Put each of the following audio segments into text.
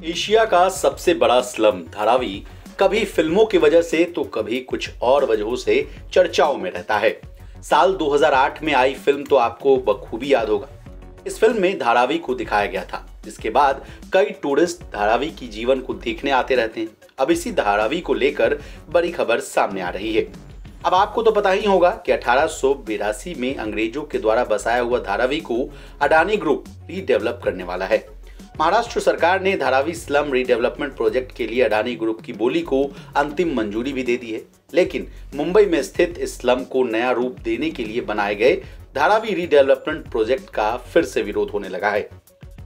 Asia का सबसे बड़ा स्लम धारावी कभी फिल्मों की वजह से तो कभी कुछ और वजहों से चर्चाओं में रहता है। साल 2008 में आई फिल्म तो आपको बखूबी याद होगा। इस फिल्म में धारावी को दिखाया गया था, जिसके बाद कई टूरिस्ट धारावी की जीवन को देखने आते रहते हैं। अब इसी धारावी को लेकर बड़ी खबर सामने आ रही है। अब आपको तो पता ही होगा कि 1882 में अंग्रेजों के द्वारा बसाया हुआ धारावी को अडानी ग्रुप रीडेवलप करने वाला है। महाराष्ट्र सरकार ने धारावी स्लम रीडेवलपमेंट प्रोजेक्ट के लिए अडानी ग्रुप की बोली को अंतिम मंजूरी भी दे दी है, लेकिन मुंबई में स्थित इस स्लम को नया रूप देने के लिए बनाए गए धारावी रीडेवलपमेंट प्रोजेक्ट का फिर से विरोध होने लगा है।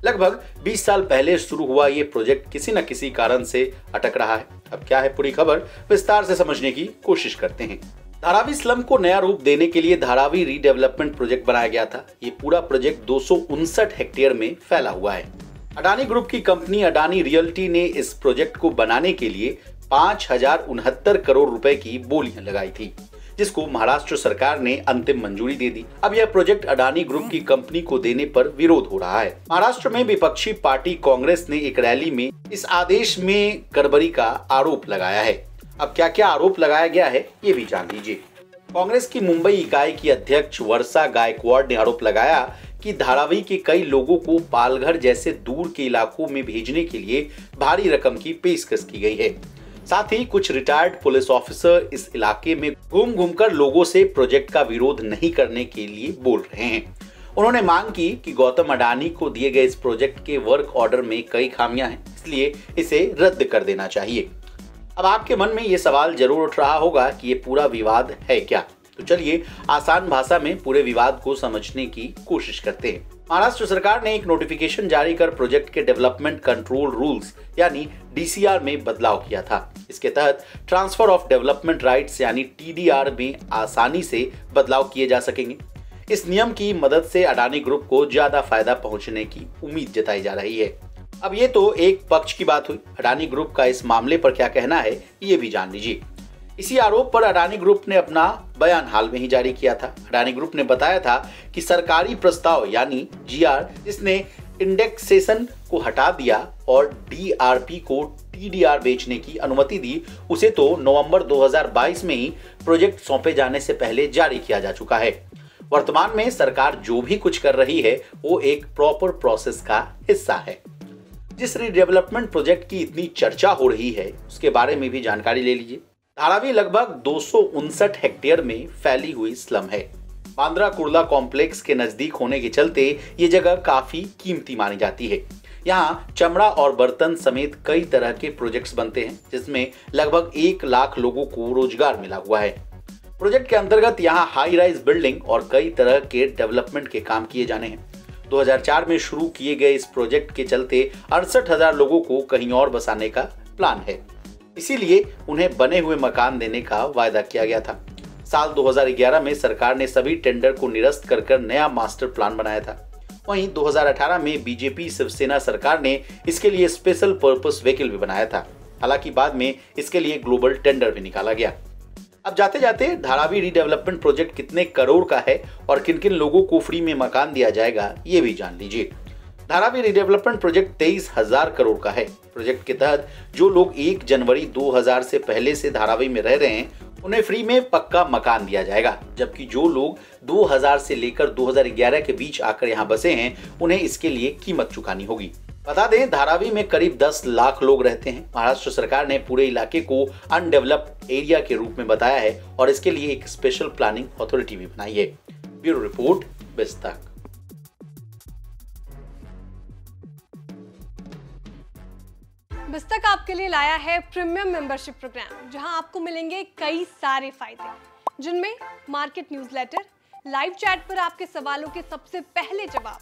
लगभग 20 साल पहले शुरू हुआ ये प्रोजेक्ट किसी न किसी कारण से अटक रहा है। अब क्या है पूरी खबर, विस्तार से समझने की कोशिश करते हैं। धारावी स्लम को नया रूप देने के लिए धारावी रीडेवलपमेंट प्रोजेक्ट बनाया गया था। ये पूरा प्रोजेक्ट 259 हेक्टेयर में फैला हुआ है। अडानी ग्रुप की कंपनी अडानी रियल्टी ने इस प्रोजेक्ट को बनाने के लिए 5069 करोड़ रुपए की बोलियां लगाई थी, जिसको महाराष्ट्र सरकार ने अंतिम मंजूरी दे दी। अब यह प्रोजेक्ट अडानी ग्रुप की कंपनी को देने पर विरोध हो रहा है। महाराष्ट्र में विपक्षी पार्टी कांग्रेस ने एक रैली में इस आदेश में गड़बड़ी का आरोप लगाया है। अब क्या क्या आरोप लगाया गया है ये भी जान लीजिए। कांग्रेस की मुंबई इकाई की अध्यक्ष वर्षा गायकवाड़ ने आरोप लगाया कि धारावी के कई लोगों को पालघर जैसे दूर के इलाकों में भेजने के लिए भारी रकम की पेशकश की गई है। साथ ही कुछ रिटायर्ड पुलिस ऑफिसर इस इलाके में घूम घूमकर लोगों से प्रोजेक्ट का विरोध नहीं करने के लिए बोल रहे हैं। उन्होंने मांग की कि गौतम अडानी को दिए गए इस प्रोजेक्ट के वर्क ऑर्डर में कई खामियां हैं, इसलिए इसे रद्द कर देना चाहिए। अब आपके मन में ये सवाल जरूर उठ रहा होगा कि ये पूरा विवाद है क्या, तो चलिए आसान भाषा में पूरे विवाद को समझने की कोशिश करते हैं। महाराष्ट्र सरकार ने एक नोटिफिकेशन जारी कर प्रोजेक्ट के डेवलपमेंट कंट्रोल रूल्स यानी डीसीआर में बदलाव किया था। इसके तहत ट्रांसफर ऑफ डेवलपमेंट राइट्स यानी टीडीआर में आसानी से बदलाव किए जा सकेंगे। इस नियम की मदद से अडानी ग्रुप को ज्यादा फायदा पहुंचने की उम्मीद जताई जा रही है। अब ये तो एक पक्ष की बात हुई। अडानी ग्रुप का इस मामले पर क्या कहना है ये भी जान लीजिए। इसी आरोप पर अडानी ग्रुप ने अपना बयान हाल में ही जारी किया था। अडानी ग्रुप ने बताया था कि सरकारी प्रस्ताव यानी जीआर जिसने इंडेक्सेशन को हटा दिया और डीआरपी को टीडीआर बेचने की अनुमति दी, उसे तो नवंबर 2022 में ही प्रोजेक्ट सौंपे जाने से पहले जारी किया जा चुका है। वर्तमान में सरकार जो भी कुछ कर रही है वो एक प्रॉपर प्रोसेस का हिस्सा है। जिस रीडेवलपमेंट प्रोजेक्ट की इतनी चर्चा हो रही है उसके बारे में भी जानकारी ले लीजिए। धारावी लगभग 259 हेक्टेयर में फैली हुई स्लम है। बांद्रा कुर्ला कॉम्प्लेक्स के नजदीक होने के चलते ये जगह काफी कीमती मानी जाती है। यहाँ चमड़ा और बर्तन समेत कई तरह के प्रोजेक्ट्स बनते हैं, जिसमें लगभग 1 लाख लोगों को रोजगार मिला हुआ है। प्रोजेक्ट के अंतर्गत यहाँ हाई राइज बिल्डिंग और कई तरह के डेवलपमेंट के काम किए जाने हैं। 2004 में शुरू किए गए इस प्रोजेक्ट के चलते 68,000 लोगों को कहीं और बसाने का प्लान है, इसीलिए उन्हें बने हुए मकान देने का वायदा किया गया था। साल 2011 में सरकार ने सभी टेंडर को निरस्त कर नया मास्टर प्लान बनाया था। वहीं 2018 में बीजेपी शिवसेना सरकार ने इसके लिए स्पेशल पर्पस व्हीकल भी बनाया था। हालांकि बाद में इसके लिए ग्लोबल टेंडर भी निकाला गया। अब जाते जाते धारावी रीडेवलपमेंट प्रोजेक्ट कितने करोड़ का है और किन किन लोगों को फ्री में मकान दिया जाएगा ये भी जान लीजिए। धारावी रीडेवलपमेंट प्रोजेक्ट 23,000 करोड़ का है। प्रोजेक्ट के तहत जो लोग 1 जनवरी 2000 से पहले से धारावी में रह रहे हैं उन्हें फ्री में पक्का मकान दिया जाएगा, जबकि जो लोग 2000 से लेकर 2011 के बीच आकर यहाँ बसे हैं उन्हें इसके लिए कीमत चुकानी होगी। बता दें धारावी में करीब 10 लाख लोग रहते हैं। महाराष्ट्र सरकार ने पूरे इलाके को अनडेवलप्ड एरिया के रूप में बताया है और इसके लिए एक स्पेशल प्लानिंग अथॉरिटी भी बनाई है। Bureau report, बिस्तक। बिस्तक आपके लिए लाया है प्रीमियम मेंबरशिप प्रोग्राम, जहां आपको मिलेंगे कई सारे फायदे, जिनमें मार्केट न्यूज़लेटर, लाइव चैट पर आपके सवालों के सबसे पहले जवाब,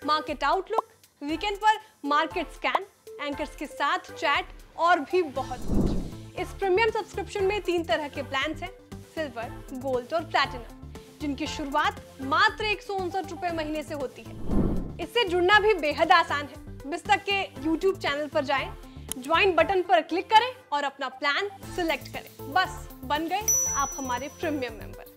मार्केट आउटलुक, वीकेंड पर मार्केट स्कैन, एंकर्स के साथ चैट और भी बहुत कुछ। इस प्रीमियम सब्सक्रिप्शन में 3 तरह के प्लान्स हैं, सिल्वर, गोल्ड और प्लैटिनम, जिनकी शुरुआत मात्र 159 रुपए महीने से होती है। इससे जुड़ना भी बेहद आसान है। बिस्तक के YouTube चैनल पर जाएं, ज्वाइन बटन पर क्लिक करें और अपना प्लान सिलेक्ट करें। बस बन गए आप हमारे प्रीमियम मेंबर।